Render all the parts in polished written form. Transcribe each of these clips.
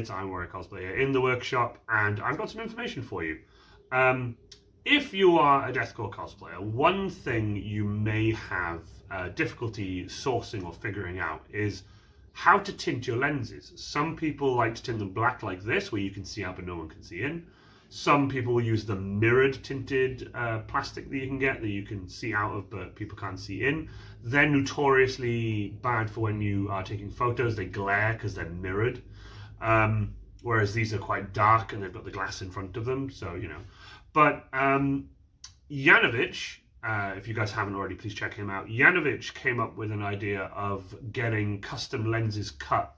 it's Iron Warrior Cosplay in the workshop, and I've got some information for you. If you are a Death Korps cosplayer, one thing you may have difficulty sourcing or figuring out is how to tint your lenses. Some people like to tint them black like this, where you can see out but no one can see in. Some people will use the mirrored tinted plastic that you can get, that you can see out of but people can't see in. They're notoriously bad for when you are taking photos. They glare because they're mirrored. Whereas these are quite dark and they've got the glass in front of them, so you know. But Janovich, if you guys haven't already, please check him out. Janovich came up with an idea of getting custom lenses cut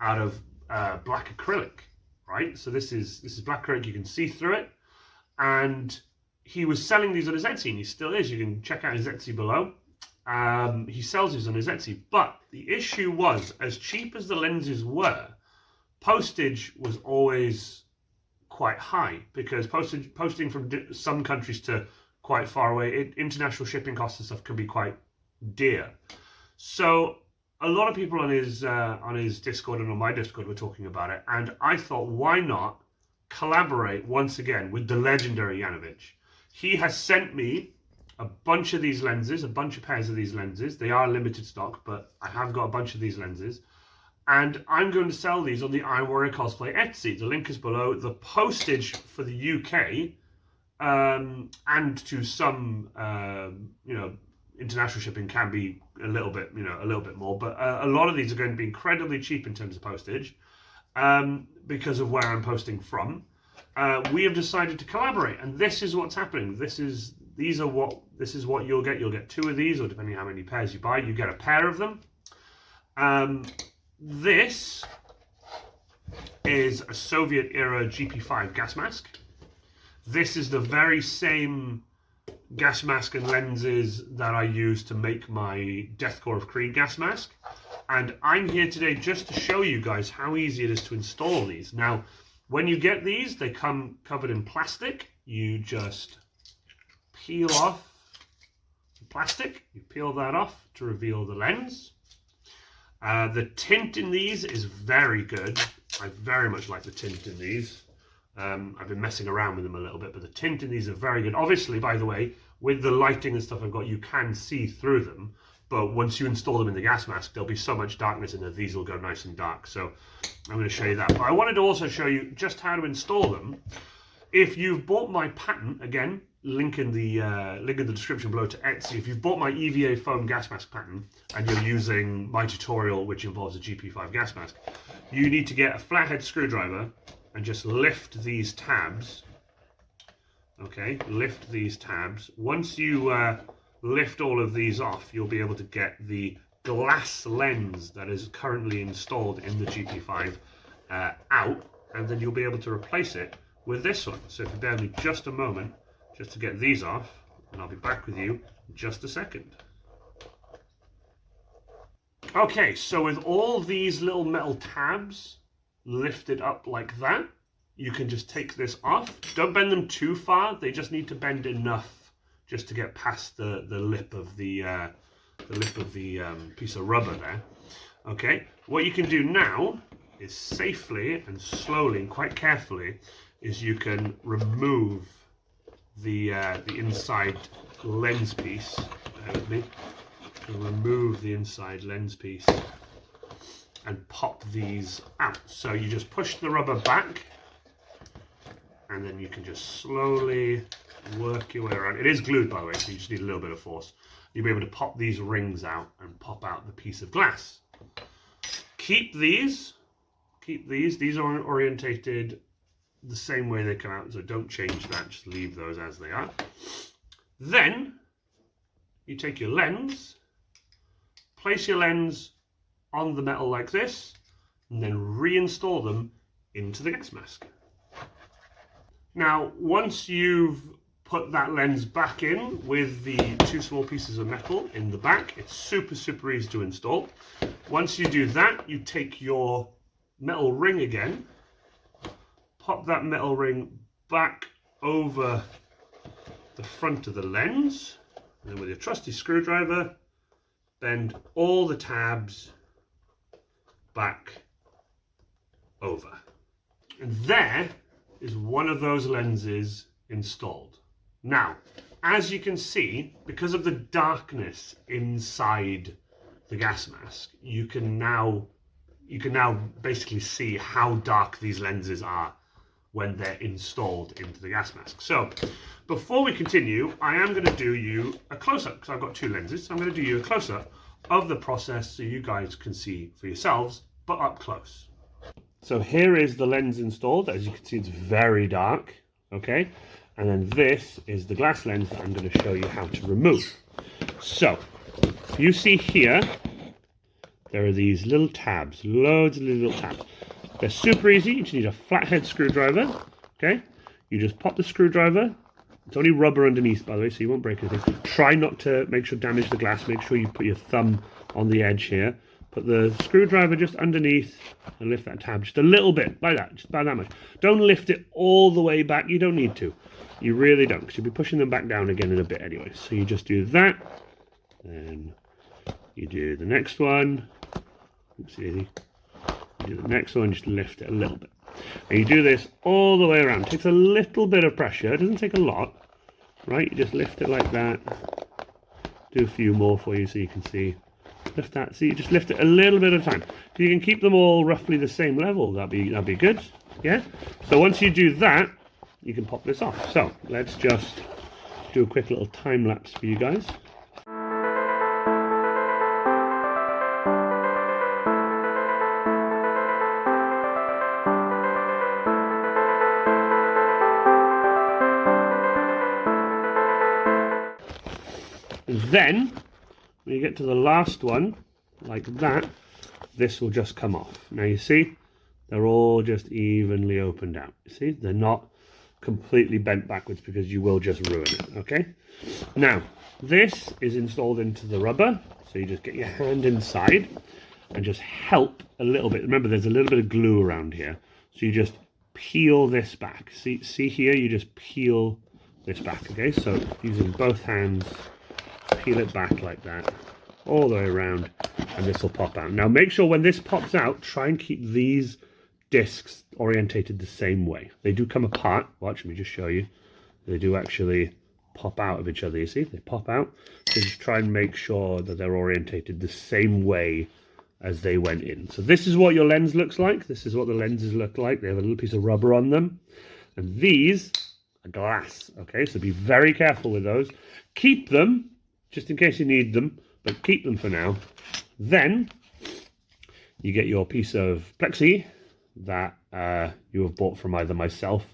out of black acrylic, right? So this is black acrylic, you can see through it. And he was selling these on his Etsy, and he still is. You can check out his Etsy below. He sells these on his Etsy. But the issue was, as cheap as the lenses were, postage was always quite high, because posting from some countries to quite far away, international shipping costs and stuff can be quite dear. So a lot of people on his Discord and on my Discord were talking about it, and I thought, why not collaborate once again with the legendary Janovich? He has sent me a bunch of these lenses, a bunch of pairs of these lenses. They are limited stock, but I have got a bunch of these lenses. And I'm going to sell these on the Iron Warrior Cosplay Etsy. The link is below. The postage for the UK and to some, international shipping can be a little bit more. But a lot of these are going to be incredibly cheap in terms of postage because of where I'm posting from. We have decided to collaborate, and this is what's happening. This is what you'll get. You'll get 2 of these, or depending on how many pairs you buy, you get a pair of them. This is a Soviet-era GP5 gas mask. This is the very same gas mask and lenses that I use to make my Death Korps of Krieg gas mask. And I'm here today just to show you guys how easy it is to install these. Now, when you get these, they come covered in plastic. You just peel off the plastic. You peel that off to reveal the lens. The tint in these is very good. I very much like the tint in these. I've been messing around with them a little bit, but the tint in these are very good. Obviously, by the way, with the lighting and stuff I've got, you can see through them. But once you install them in the gas mask, there'll be so much darkness in there, these will go nice and dark. So I'm going to show you that. But I wanted to also show you just how to install them. If you've bought my pattern, again, link in the description below to Etsy. If you've bought my EVA foam gas mask pattern and you're using my tutorial, which involves a GP5 gas mask, you need to get a flathead screwdriver and just lift these tabs. Okay, lift these tabs. Once you lift all of these off, you'll be able to get the glass lens that is currently installed in the GP5 out, and then you'll be able to replace it with this one. So if you bear with me just a moment, just to get these off, and I'll be back with you in just a second. Okay, so with all these little metal tabs lifted up like that, you can just take this off. Don't bend them too far, they just need to bend enough just to get past the lip of the piece of rubber there. Okay, what you can do now is safely and slowly and quite carefully is you can remove the inside lens piece. Bear with me. You can remove the inside lens piece and pop these out. So you just push the rubber back, and then you can just slowly work your way around. It is glued, by the way, so you just need a little bit of force. You'll be able to pop these rings out and pop out the piece of glass. Keep these. These are orientated the same way they come out, so don't change that, just leave those as they are. Then you take your lens, place your lens on the metal like this, and then reinstall them into the gas mask. Now, once you've put that lens back in with the 2 small pieces of metal in the back, it's super easy to install. Once you do that, you take your metal ring again, pop that metal ring back over the front of the lens, and then with your trusty screwdriver, bend all the tabs back over. And there is one of those lenses installed. Now, as you can see, because of the darkness inside the gas mask, you can now basically see how dark these lenses are when they're installed into the gas mask. So before we continue, I am going to do you a close-up, because I've got two lenses. So I'm going to do you a close-up of the process so you guys can see for yourselves, but up close. So here is the lens installed. As you can see, it's very dark, okay? And then this is the glass lens that I'm going to show you how to remove. So you see here, there are these little tabs, loads of little tabs. They're super easy. You just need a flathead screwdriver, okay? You just pop the screwdriver. It's only rubber underneath, by the way, so you won't break anything. Try not to damage the glass. Make sure you put your thumb on the edge here. Put the screwdriver just underneath and lift that tab just a little bit, like that, just about that much. Don't lift it all the way back. You don't need to. You really don't, because you'll be pushing them back down again in a bit anyway. So you just do that, and you do the next one. Oopsie. You do the next one, just lift it a little bit. And you do this all the way around. It takes a little bit of pressure. It doesn't take a lot, right? You just lift it like that. Do a few more for you so you can see. Lift that. So you just lift it a little bit at a time. If you can keep them all roughly the same level, that'd be good. Yeah. So once you do that, you can pop this off. So let's just do a quick little time lapse for you guys. And then when you get to the last one, like that, this will just come off. Now you see, they're all just evenly opened out. You see, they're not completely bent backwards because you will just ruin it, okay? Now, this is installed into the rubber, so you just get your hand inside and just help a little bit. Remember, there's a little bit of glue around here, so you just peel this back. See here, you just peel this back, okay? So using both hands, peel it back like that, all the way around, and this will pop out. Now make sure when this pops out, try and keep these discs orientated the same way. They do come apart. Watch me just show you. They do actually pop out of each other. You see, they pop out. So just try and make sure that they're orientated the same way as they went in. So this is what your lens looks like. This is what the lenses look like. They have a little piece of rubber on them, and these are glass. Okay, so be very careful with those. Keep them just in case you need them, but keep them for now. Then you get your piece of plexi that you have bought from either myself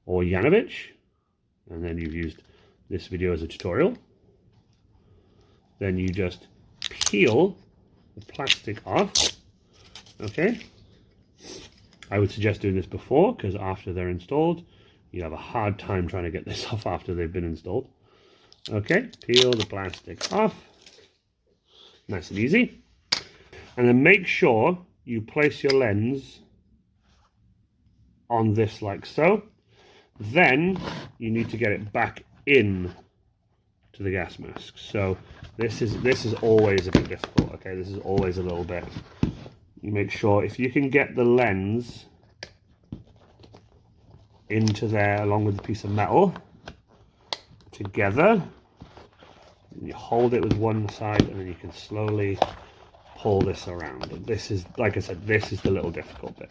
or Janovich, and then you've used this video as a tutorial. Then you just peel the plastic off, okay? I would suggest doing this before, because after they're installed, you have a hard time trying to get this off after they've been installed. Okay, peel the plastic off, nice and easy. And then make sure you place your lens on this like so. Then you need to get it back in to the gas mask. So this is always a bit difficult, okay? This is always a little bit. You make sure if you can get the lens into there along with the piece of metal together, you hold it with one side and then you can slowly pull this around. And this is, like I said, this is the little difficult bit.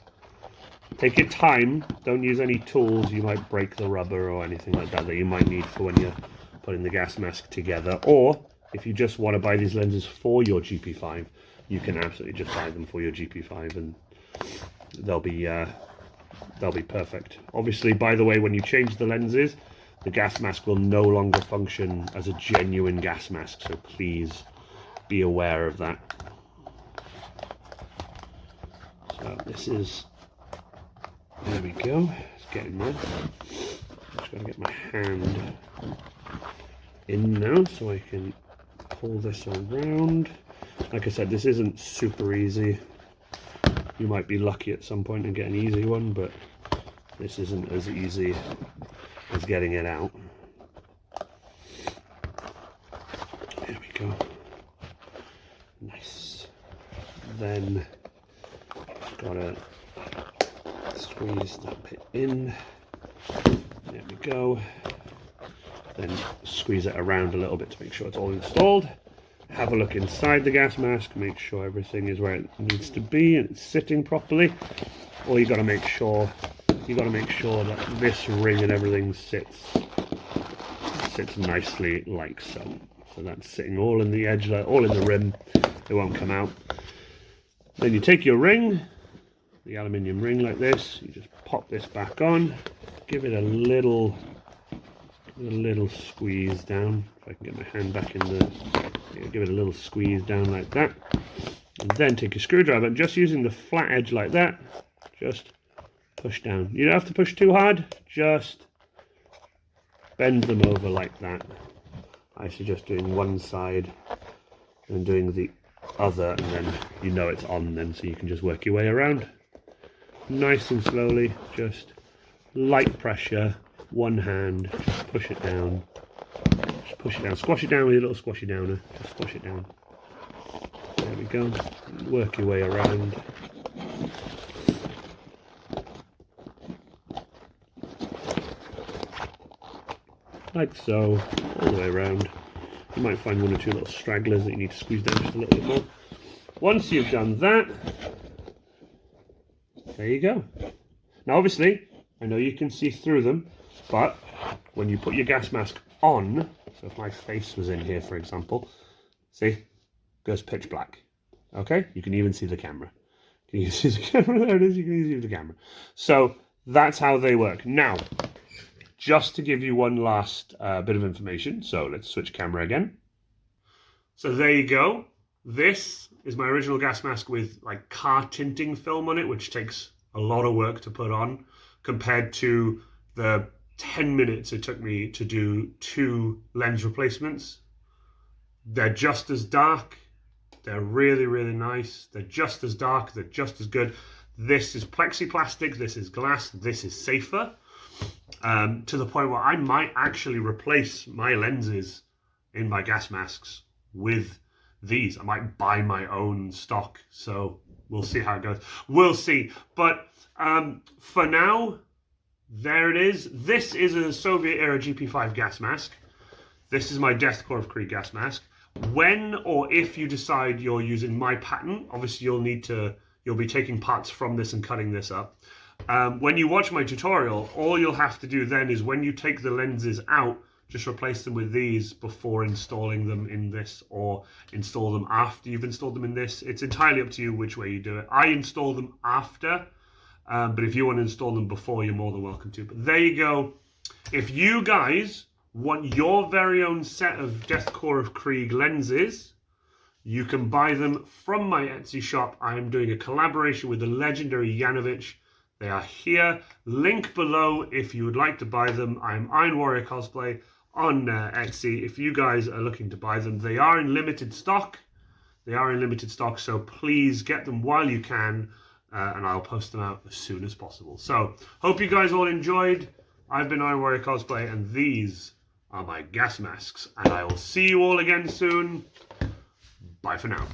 Take your time, don't use any tools. You might break the rubber or anything like that you might need for when you're putting the gas mask together. Or if you just want to buy these lenses for your GP5, you can absolutely just buy them for your GP5 and they'll be perfect. Obviously, by the way, when you change the lenses, the gas mask will no longer function as a genuine gas mask, so please be aware of that. So this is, there we go, it's getting there. Just got to get my hand in now so I can pull this around. Like I said, this isn't super easy. You might be lucky at some point and get an easy one, but this isn't as easy as getting it out. There we go. Nice. Then gotta squeeze that bit in. There we go. Then squeeze it around a little bit to make sure it's all installed. Have a look inside the gas mask, make sure everything is where it needs to be and it's sitting properly. Or you got to make sure that this ring and everything sits nicely like so. So that's sitting all in the edge, all in the rim. It won't come out. Then you take your ring, the aluminium ring like this. You just pop this back on. Give it a little squeeze down. If I can get my hand back in the, give it a little squeeze down like that. And then take your screwdriver and just using the flat edge like that, just push down. You don't have to push too hard, just bend them over like that. I suggest doing one side and doing the other, and then you know it's on then, so you can just work your way around. Nice and slowly, just light pressure, one hand, just push it down. Just push it down, squash it down with your little squashy downer, just squash it down. There we go, work your way around. Like so, all the way around. You might find one or two little stragglers that you need to squeeze down just a little bit more. Once you've done that, there you go. Now obviously, I know you can see through them, but when you put your gas mask on, so if my face was in here for example, see, goes pitch black. Okay, you can even see the camera. Can you see the camera? There it is, you can even see the camera. So that's how they work. Now, just to give you one last bit of information, so let's switch camera again. So there you go. This is my original gas mask with like car tinting film on it, which takes a lot of work to put on compared to the 10 minutes it took me to do 2 lens replacements. They're just as dark. They're really, really nice. They're just as dark. They're just as good. This is plexiplastic. This is glass. This is safer. To the point where I might actually replace my lenses in my gas masks with these. I might buy my own stock, so we'll see how it goes. We'll see. But for now, there it is. This is a Soviet-era GP5 gas mask. This is my Death Korps of Krieg gas mask. When or if you decide you're using my pattern, obviously you'll be taking parts from this and cutting this up. When you watch my tutorial, all you'll have to do then is when you take the lenses out, just replace them with these before installing them in this, or install them after you've installed them in this. It's entirely up to you which way you do it. I install them after, but if you want to install them before, you're more than welcome to. But there you go. If you guys want your very own set of Death Korps of Krieg lenses, you can buy them from my Etsy shop. I am doing a collaboration with the legendary Janovich. They are here. Link below if you would like to buy them. I'm Iron Warrior Cosplay on Etsy. If you guys are looking to buy them, they are in limited stock. They are in limited stock, so please get them while you can, and I'll post them out as soon as possible. So, hope you guys all enjoyed. I've been Iron Warrior Cosplay, and these are my gas masks. And I will see you all again soon. Bye for now.